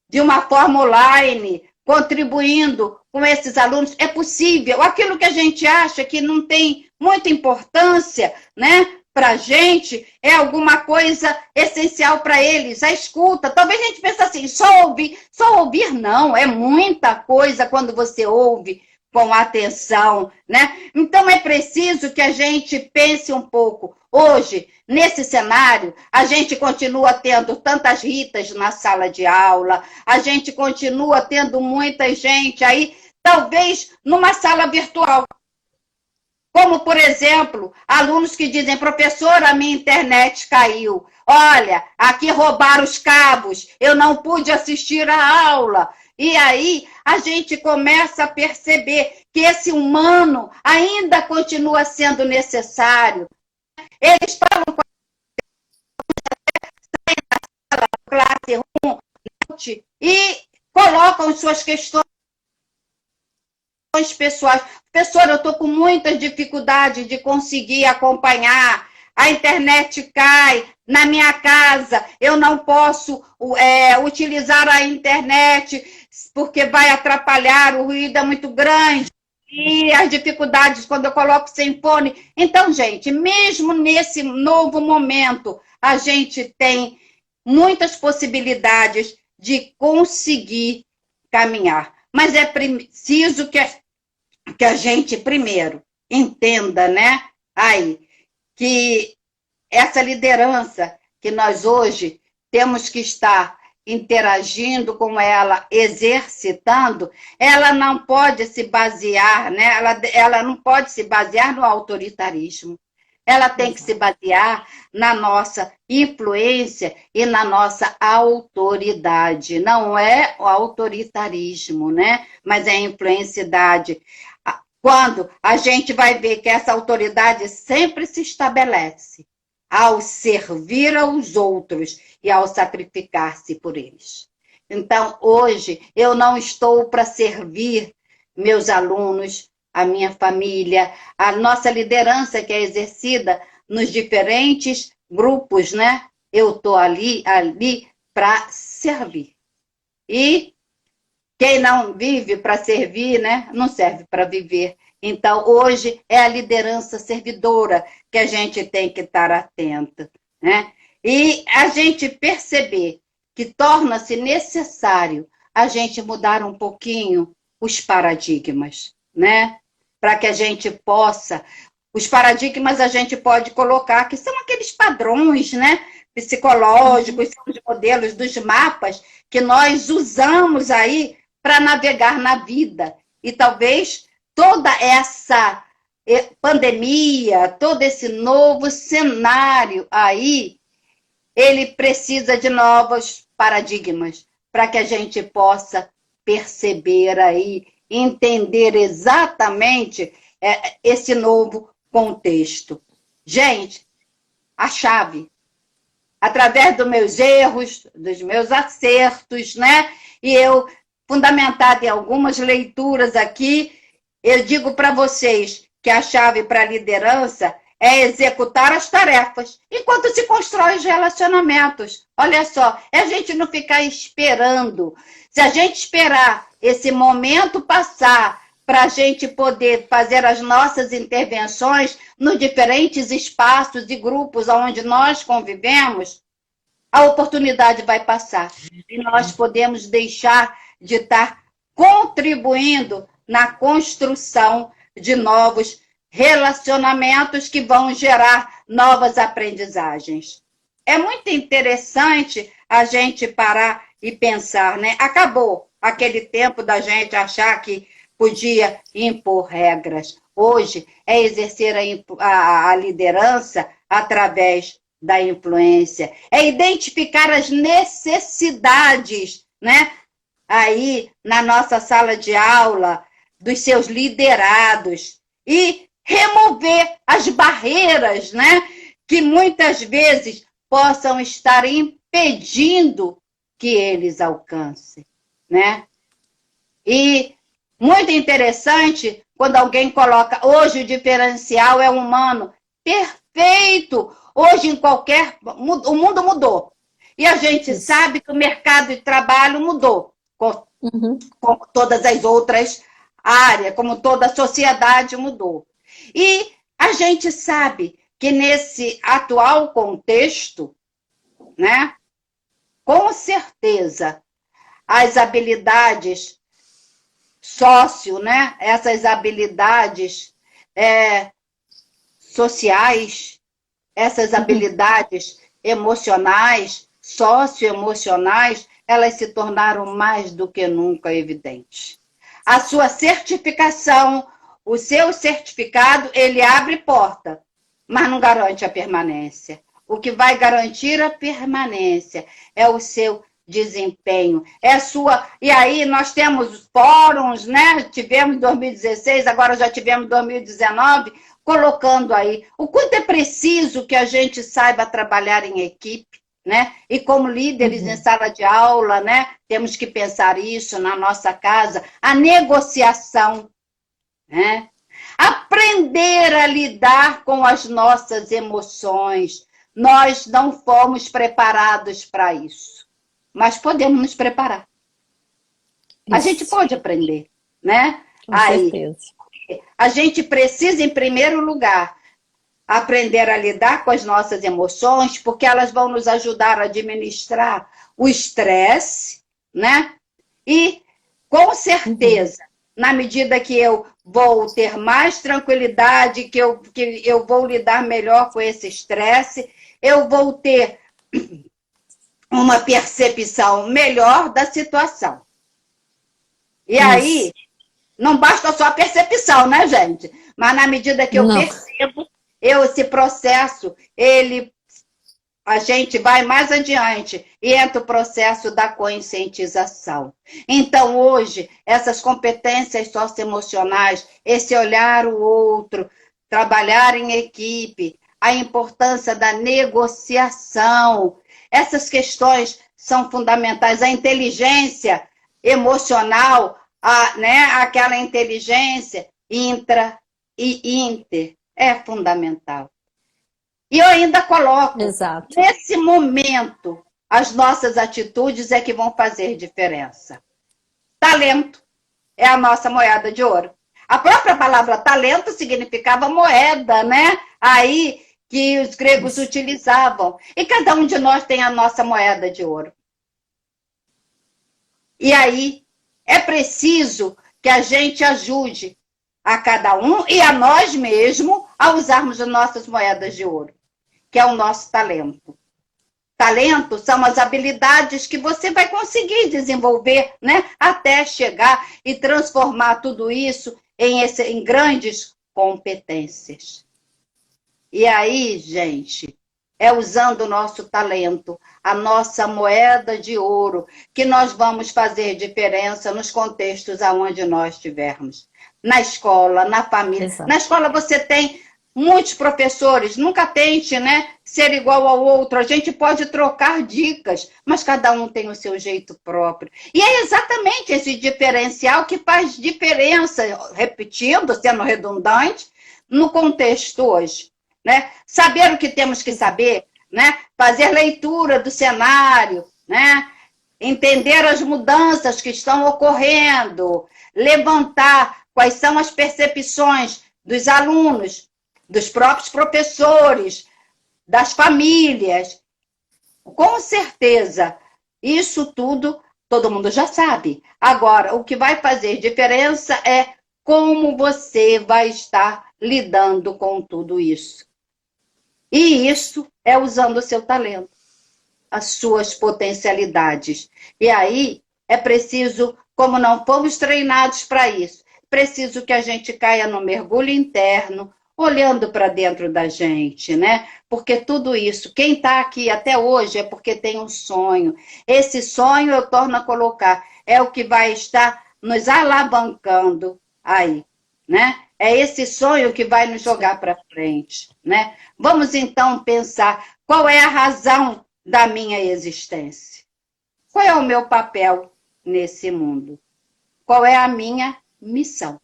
de uma forma online, contribuindo com esses alunos. É possível. Aquilo que a gente acha que não tem muita importância, né? Para a gente, é alguma coisa essencial para eles, a escuta. Talvez a gente pense assim, só ouvir não, é muita coisa quando você ouve com atenção, né? Então é preciso que a gente pense um pouco. Hoje, nesse cenário, a gente continua tendo tantas Ritas na sala de aula, a gente continua tendo muita gente aí, talvez numa sala virtual. Como, por exemplo, alunos que dizem, professora, a minha internet caiu. Olha, aqui roubaram os cabos, eu não pude assistir a aula. E aí a gente começa a perceber que esse humano ainda continua sendo necessário. Eles falam com a classe e colocam suas questões pessoais. Professor, eu estou com muitas dificuldades de conseguir acompanhar. A internet cai na minha casa, eu não posso utilizar a internet porque vai atrapalhar, o ruído é muito grande. E as dificuldades quando eu coloco sem fone. Então, gente, mesmo nesse novo momento, a gente tem muitas possibilidades de conseguir caminhar. Mas é preciso que a gente, primeiro, entenda, né, aí, que essa liderança que nós hoje temos que estar interagindo com ela, exercitando, ela não pode se basear, né? Ela não pode se basear no autoritarismo. Ela tem que se basear na nossa influência e na nossa autoridade. Não é o autoritarismo, né? Mas é a influencialidade. Quando a gente vai ver que essa autoridade sempre se estabelece ao servir aos outros e ao sacrificar-se por eles. Então, hoje, eu não estou para servir meus alunos, a minha família, a nossa liderança que é exercida nos diferentes grupos, né? Eu estou ali para servir. E quem não vive para servir, né? Não serve para viver. Então, hoje é a liderança servidora que a gente tem que estar atento, né? E a gente perceber que torna-se necessário a gente mudar um pouquinho os paradigmas, né? Para que a gente possa... Os paradigmas a gente pode colocar, que são aqueles padrões, né? Psicológicos, são os modelos dos mapas que nós usamos aí para navegar na vida. E talvez toda essa pandemia, todo esse novo cenário aí, ele precisa de novos paradigmas para que a gente possa perceber aí, entender exatamente esse novo contexto. Gente, a chave, através dos meus erros, dos meus acertos, né? E eu, fundamentada em algumas leituras aqui, eu digo para vocês que a chave para a liderança é executar as tarefas, enquanto se constrói os relacionamentos. Olha só, é a gente não ficar esperando. Se a gente esperar esse momento passar para a gente poder fazer as nossas intervenções nos diferentes espaços e grupos onde nós convivemos, a oportunidade vai passar. E nós podemos deixar de estar contribuindo na construção de novos relacionamentos que vão gerar novas aprendizagens. É muito interessante a gente parar e pensar, né? Acabou aquele tempo da gente achar que podia impor regras. Hoje é exercer a liderança através da influência, é identificar as necessidades, né? Aí na nossa sala de aula, dos seus liderados, e remover as barreiras, né? Que muitas vezes possam estar impedindo que eles alcancem, né? E muito interessante quando alguém coloca, hoje o diferencial é humano. Perfeito! Hoje em qualquer... O mundo mudou. E a gente sabe que o mercado de trabalho mudou. Com todas as outras áreas, como toda a sociedade mudou. E a gente sabe que nesse atual contexto, né, com certeza, as habilidades né, essas habilidades sociais, essas habilidades emocionais, socioemocionais, elas se tornaram mais do que nunca evidentes. A sua certificação, o seu certificado, ele abre porta, mas não garante a permanência. O que vai garantir a permanência é o seu desempenho. É a sua... E aí nós temos fóruns, né? Tivemos em 2016, agora já tivemos em 2019, colocando aí o quanto é preciso que a gente saiba trabalhar em equipe, né? E como líderes em sala de aula, né? Temos que pensar isso na nossa casa, a negociação, né? Aprender a lidar com as nossas emoções. Nós não fomos preparados para isso, mas podemos nos preparar. Isso. A gente pode aprender, né? Com certeza. A gente precisa, em primeiro lugar, aprender a lidar com as nossas emoções, porque elas vão nos ajudar a administrar o estresse, né? E, com certeza, na medida que eu vou ter mais tranquilidade, que eu vou lidar melhor com esse estresse, eu vou ter uma percepção melhor da situação. E aí, não basta só a percepção, né, gente? Mas na medida que eu percebo, esse processo, a gente vai mais adiante e entra o processo da conscientização. Então, hoje, essas competências socioemocionais, esse olhar o outro, trabalhar em equipe, a importância da negociação, essas questões são fundamentais. A inteligência emocional, né, aquela inteligência intra e inter, é fundamental. E eu ainda coloco, nesse momento, as nossas atitudes é que vão fazer diferença. Talento é a nossa moeda de ouro. A própria palavra talento significava moeda, né? Aí que os gregos utilizavam. E cada um de nós tem a nossa moeda de ouro. E aí é preciso que a gente ajude a cada um e a nós mesmos a usarmos as nossas moedas de ouro, que é o nosso talento. Talento são as habilidades que você vai conseguir desenvolver, né? Até chegar e transformar tudo isso em grandes competências. E aí, gente, é usando o nosso talento, a nossa moeda de ouro, que nós vamos fazer diferença nos contextos aonde nós estivermos. Na escola, na família. Exato. Na escola você tem muitos professores, nunca tente, né, ser igual ao outro. A gente pode trocar dicas, mas cada um tem o seu jeito próprio. E é exatamente esse diferencial que faz diferença, repetindo, sendo redundante, no contexto hoje. Né? Saber o que temos que saber, né? Fazer leitura do cenário, né? Entender as mudanças que estão ocorrendo, levantar quais são as percepções dos alunos, dos próprios professores, das famílias. Com certeza, isso tudo todo mundo já sabe. Agora, o que vai fazer diferença é como você vai estar lidando com tudo isso. E isso é usando o seu talento, as suas potencialidades. E aí é preciso, como não fomos treinados para isso, preciso que a gente caia no mergulho interno, olhando para dentro da gente, né? Porque tudo isso, quem está aqui até hoje é porque tem um sonho. Esse sonho, eu torno a colocar, é o que vai estar nos alavancando aí, né? É esse sonho que vai nos jogar para frente, né? Vamos então pensar qual é a razão da minha existência. Qual é o meu papel nesse mundo? Qual é a minha missão?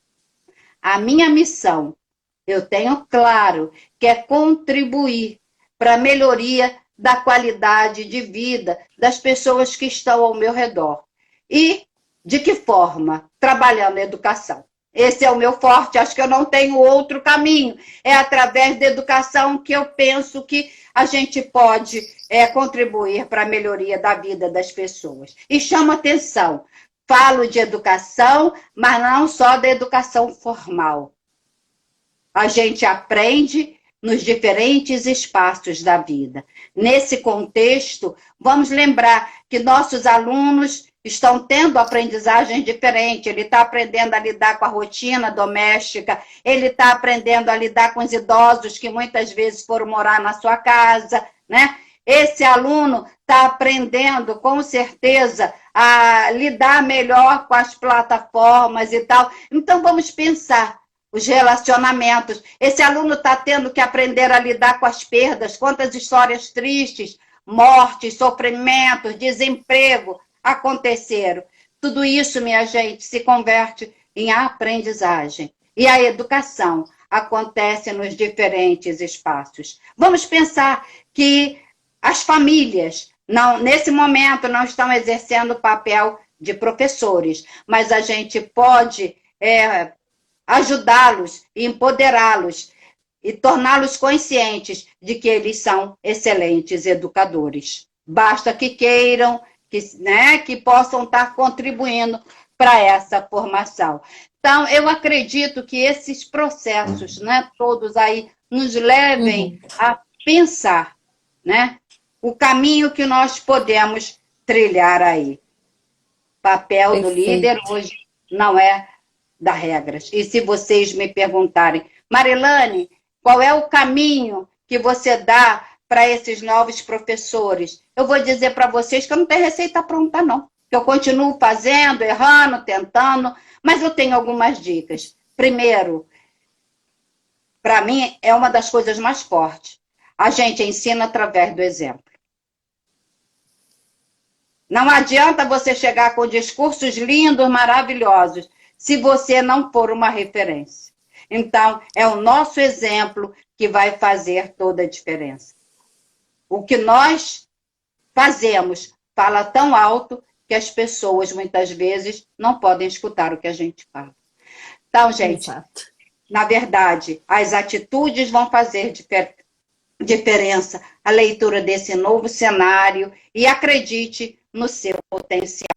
A minha missão, eu tenho claro, que é contribuir para a melhoria da qualidade de vida das pessoas que estão ao meu redor. E de que forma? Trabalhando a educação. Esse é o meu forte, acho que eu não tenho outro caminho. É através da educação que eu penso que a gente pode contribuir para a melhoria da vida das pessoas. E chama atenção, falo de educação, mas não só da educação formal. A gente aprende nos diferentes espaços da vida. Nesse contexto, vamos lembrar que nossos alunos estão tendo aprendizagem diferente. Ele está aprendendo a lidar com a rotina doméstica, ele está aprendendo a lidar com os idosos que muitas vezes foram morar na sua casa, né? Esse aluno está aprendendo, com certeza, a lidar melhor com as plataformas e tal. Então, vamos pensar os relacionamentos. Esse aluno está tendo que aprender a lidar com as perdas, quantas histórias tristes, mortes, sofrimentos, desemprego aconteceram. Tudo isso, minha gente, se converte em aprendizagem. E a educação acontece nos diferentes espaços. Vamos pensar que as famílias, nesse momento, não estão exercendo o papel de professores, mas a gente pode ajudá-los, empoderá-los e torná-los conscientes de que eles são excelentes educadores. Basta que queiram, que possam estar contribuindo para essa formação. Então, eu acredito que esses processos, né, todos aí, nos levem a pensar, né, o caminho que nós podemos trilhar aí. Papel do líder hoje não é dar regras. E se vocês me perguntarem, Marilane, qual é o caminho que você dá para esses novos professores? Eu vou dizer para vocês que eu não tenho receita pronta, não. Eu continuo fazendo, errando, tentando, mas eu tenho algumas dicas. Primeiro, para mim, é uma das coisas mais fortes. A gente ensina através do exemplo. Não adianta você chegar com discursos lindos, maravilhosos, se você não for uma referência. Então, é o nosso exemplo que vai fazer toda a diferença. O que nós fazemos fala tão alto que as pessoas, muitas vezes, não podem escutar o que a gente fala. Então, gente, na verdade, as atitudes vão fazer diferença, a leitura desse novo cenário, e acredite no seu potencial.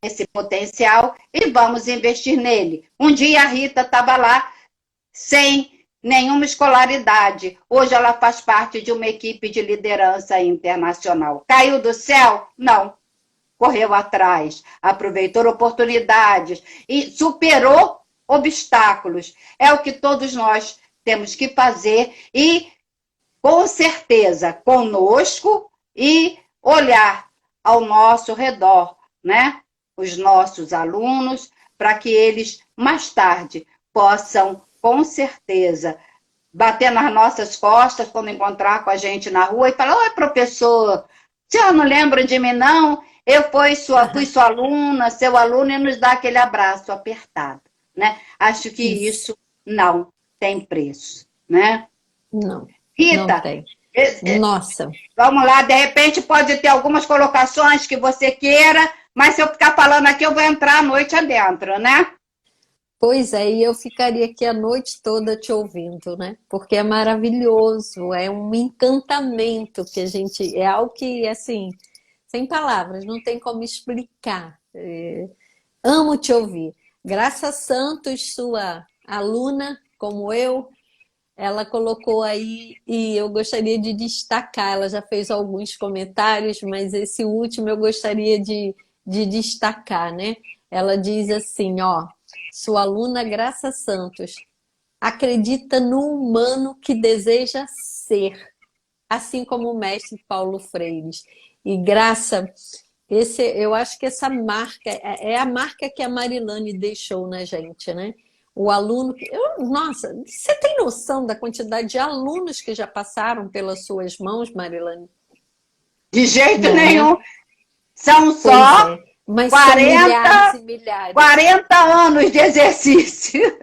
Esse potencial e vamos investir nele. Um dia a Rita estava lá sem nenhuma escolaridade. Hoje ela faz parte de uma equipe de liderança internacional. Caiu do céu? Não. Correu atrás, aproveitou oportunidades e superou obstáculos. É o que todos nós temos que fazer e, com certeza, conosco e olhar ao nosso redor, né? Os nossos alunos, para que eles, mais tarde, possam, com certeza, bater nas nossas costas quando encontrar com a gente na rua e falar: oi, professor, a senhora não lembra de mim, não? Eu fui sua aluna, seu aluno, e nos dá aquele abraço apertado, né? Acho que isso não tem preço, né? Não, Rita, não tem. Nossa. Vamos lá, de repente pode ter algumas colocações que você queira, mas se eu ficar falando aqui, eu vou entrar a noite adentro, né? Pois é, e eu ficaria aqui a noite toda te ouvindo, né? Porque é maravilhoso, é um encantamento que a gente... É algo que, assim, sem palavras, não tem como explicar. Amo te ouvir. Graça Santos, sua aluna, como eu, ela colocou aí, e eu gostaria de destacar, ela já fez alguns comentários, mas esse último eu gostaria de destacar, né? Ela diz assim, ó, sua aluna Graça Santos, acredita no humano que deseja ser, assim como o mestre Paulo Freire. E Graça, eu acho que essa marca é a marca que a Marilane deixou na gente, né? O aluno nossa, você tem noção da quantidade de alunos que já passaram pelas suas mãos, Marilane? De jeito Não, né? nenhum. São Pois só é. Mas são milhares 40, e milhares. 40 anos de exercício.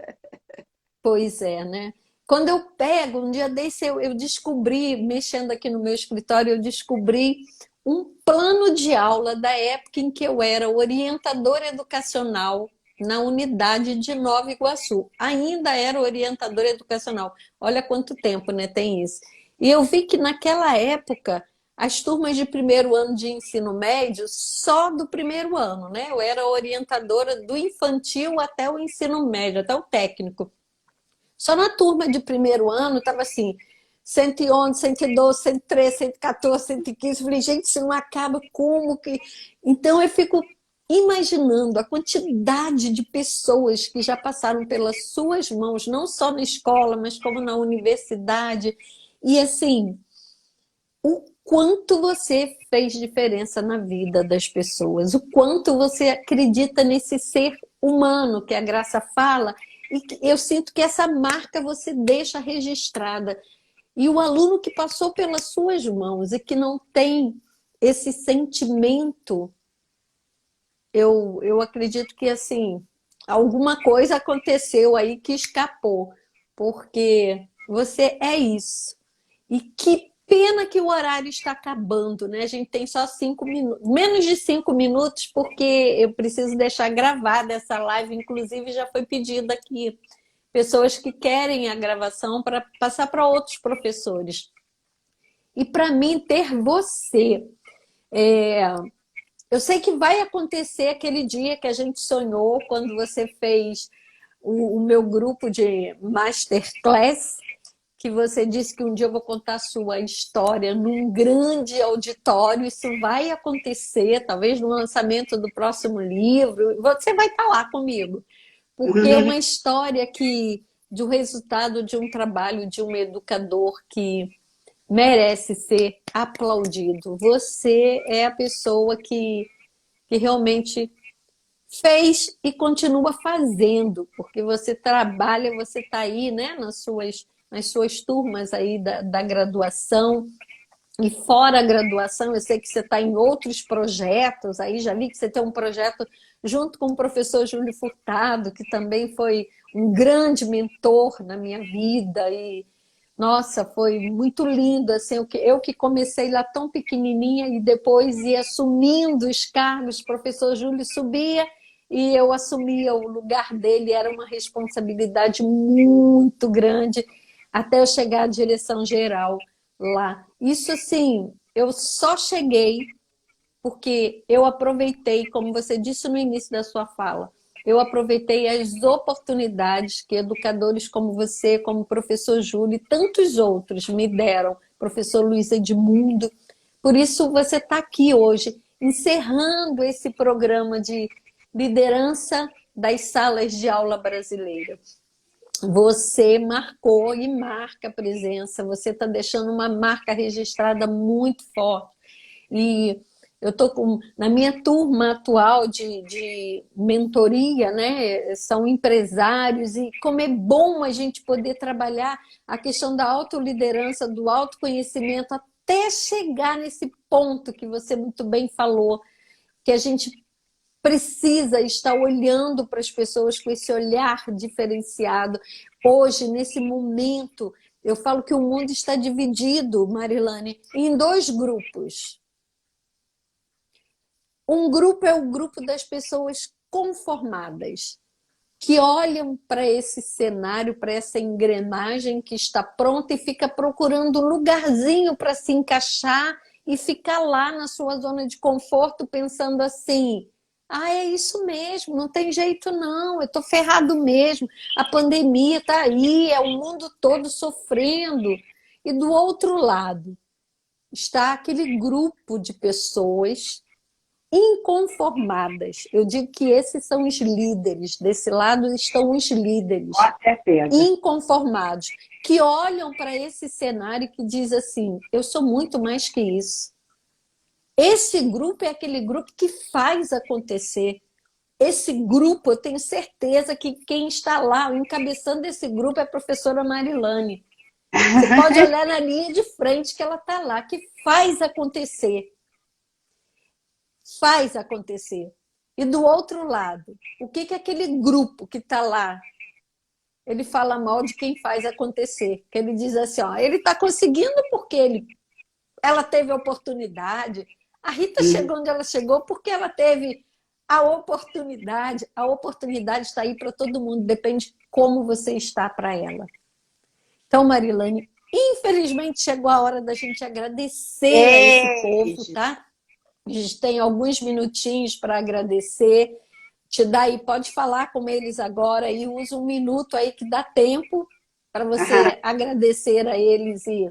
Pois é, né? Quando eu pego, um dia desse eu descobri, mexendo aqui no meu escritório, eu descobri um plano de aula da época em que eu era orientadora educacional na unidade de Nova Iguaçu. Ainda era orientadora educacional. Olha quanto tempo, né? Tem isso. E eu vi que naquela época as turmas de primeiro ano de ensino médio, só do primeiro ano, né? Eu era orientadora do infantil até o ensino médio, até o técnico. Só na turma de primeiro ano estava assim, 111, 112, 113, 114, 115. Falei, gente, isso não acaba como que. Então eu fico imaginando a quantidade de pessoas que já passaram pelas suas mãos, não só na escola, mas como na universidade. E assim, o quanto você fez diferença na vida das pessoas, o quanto você acredita nesse ser humano que a Graça fala, e eu sinto que essa marca você deixa registrada. E o aluno que passou pelas suas mãos e que não tem esse sentimento, eu acredito que assim, alguma coisa aconteceu aí que escapou, porque você é isso. E que pena que o horário está acabando, né? A gente tem só 5 minutos, menos de 5 minutos, porque eu preciso deixar gravada essa live, inclusive já foi pedido aqui pessoas que querem a gravação para passar para outros professores. E para mim, ter você, eu sei que vai acontecer aquele dia que a gente sonhou quando você fez o meu grupo de masterclass, que você disse que um dia eu vou contar a sua história num grande auditório. Isso vai acontecer, talvez no lançamento do próximo livro. Você vai estar lá comigo, porque é uma história que do resultado de um trabalho de um educador que merece ser aplaudido. Você é a pessoa que realmente fez e continua fazendo, porque você trabalha, você está aí, né, nas suas turmas aí da graduação, e fora a graduação, eu sei que você está em outros projetos, aí já vi que você tem um projeto junto com o professor Júlio Furtado, que também foi um grande mentor na minha vida, e nossa, foi muito lindo, assim, eu que comecei lá tão pequenininha e depois ia assumindo os cargos, o professor Júlio subia e eu assumia o lugar dele, era uma responsabilidade muito grande até eu chegar à direção geral lá. Isso assim, eu só cheguei porque eu aproveitei, como você disse no início da sua fala, eu aproveitei as oportunidades que educadores como você, como o professor Júlio e tantos outros me deram, professor Luiz Edmundo. Por isso você está aqui hoje, encerrando esse programa de liderança das salas de aula brasileira. Você marcou e marca a presença, você está deixando uma marca registrada muito forte. E eu estou na minha turma atual de mentoria, né? São empresários, e como é bom a gente poder trabalhar a questão da autoliderança, do autoconhecimento, até chegar nesse ponto que você muito bem falou, que a gente precisa estar olhando para as pessoas com esse olhar diferenciado. Hoje, nesse momento, eu falo que o mundo está dividido, Marilane, em dois grupos. Um grupo é o grupo das pessoas conformadas, que olham para esse cenário, para essa engrenagem que está pronta e fica procurando um lugarzinho para se encaixar e ficar lá na sua zona de conforto pensando assim: ah, é isso mesmo, não tem jeito não, eu estou ferrado mesmo, a pandemia está aí, é o mundo todo sofrendo. E do outro lado está aquele grupo de pessoas inconformadas. Eu digo que esses são os líderes, desse lado estão os líderes, Com certeza. inconformados, que olham para esse cenário e que diz assim, eu sou muito mais que isso. Esse grupo é aquele grupo que faz acontecer. Esse grupo, eu tenho certeza que quem está lá, encabeçando esse grupo é a professora Marilane. Você pode olhar na linha de frente que ela está lá, que faz acontecer. Faz acontecer. E do outro lado, o que que aquele grupo que está lá, ele fala mal de quem faz acontecer? Que ele diz assim, ó, ele está conseguindo porque ela teve oportunidade. A Rita chegou onde ela chegou porque ela teve a oportunidade. A oportunidade está aí para todo mundo, depende de como você está para ela. Então, Marilane, infelizmente chegou a hora da gente agradecer a esse povo, tá? A gente tem alguns minutinhos para agradecer. Te dá aí, pode falar com eles agora e usa um minuto aí que dá tempo para você agradecer a eles e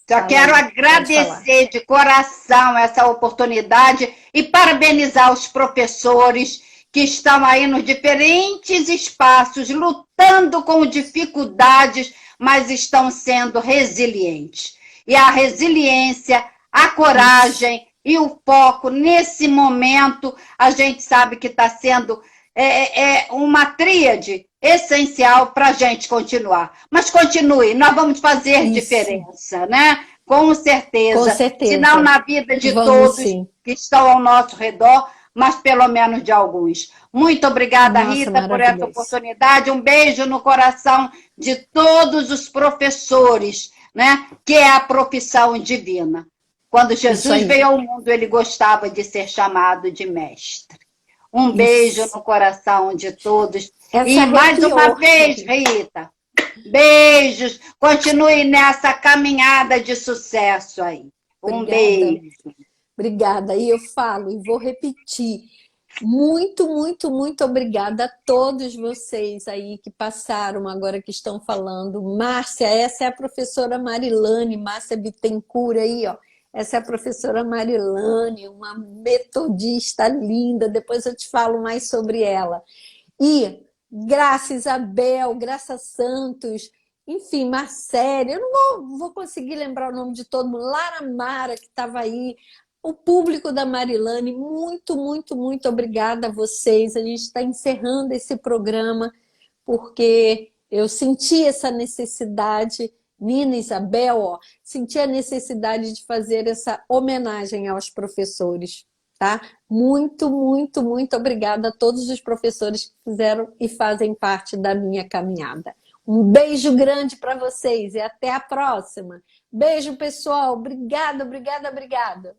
só quero agradecer de coração essa oportunidade e parabenizar os professores que estão aí nos diferentes espaços, lutando com dificuldades, mas estão sendo resilientes. E a resiliência, a coragem e o foco, nesse momento, a gente sabe que está sendo uma tríade essencial para a gente continuar. Mas continue, nós vamos fazer diferença, né? Com certeza. Com certeza. Se não na vida de todos que estão ao nosso redor, mas pelo menos de alguns. Muito obrigada, Rita, por essa oportunidade. Um beijo no coração de todos os professores, né? Que é a profissão divina. Quando Jesus veio ao mundo, ele gostava de ser chamado de mestre. Um beijo no coração de todos. E mais uma vez, Rita, beijos. Continue nessa caminhada de sucesso aí. Beijo. Obrigada. E eu falo e vou repetir. Muito, muito, muito obrigada a todos vocês aí que passaram agora, que estão falando. Márcia, essa é a professora Marilane, Márcia Bittencourt aí, ó. Essa é a professora Marilane, uma metodista linda. Depois eu te falo mais sobre ela. E Graça Isabel, Graça Santos, enfim, Marcele, eu não vou conseguir lembrar o nome de todo mundo. Lara Mara, que estava aí. O público da Marilane, muito, muito, muito obrigada a vocês. A gente está encerrando esse programa porque eu senti essa necessidade. Nina, Isabel, ó, senti a necessidade de fazer essa homenagem aos professores, tá? Muito, muito, muito obrigada a todos os professores que fizeram e fazem parte da minha caminhada. Um beijo grande para vocês e até a próxima. Beijo, pessoal. Obrigada, obrigada, obrigada.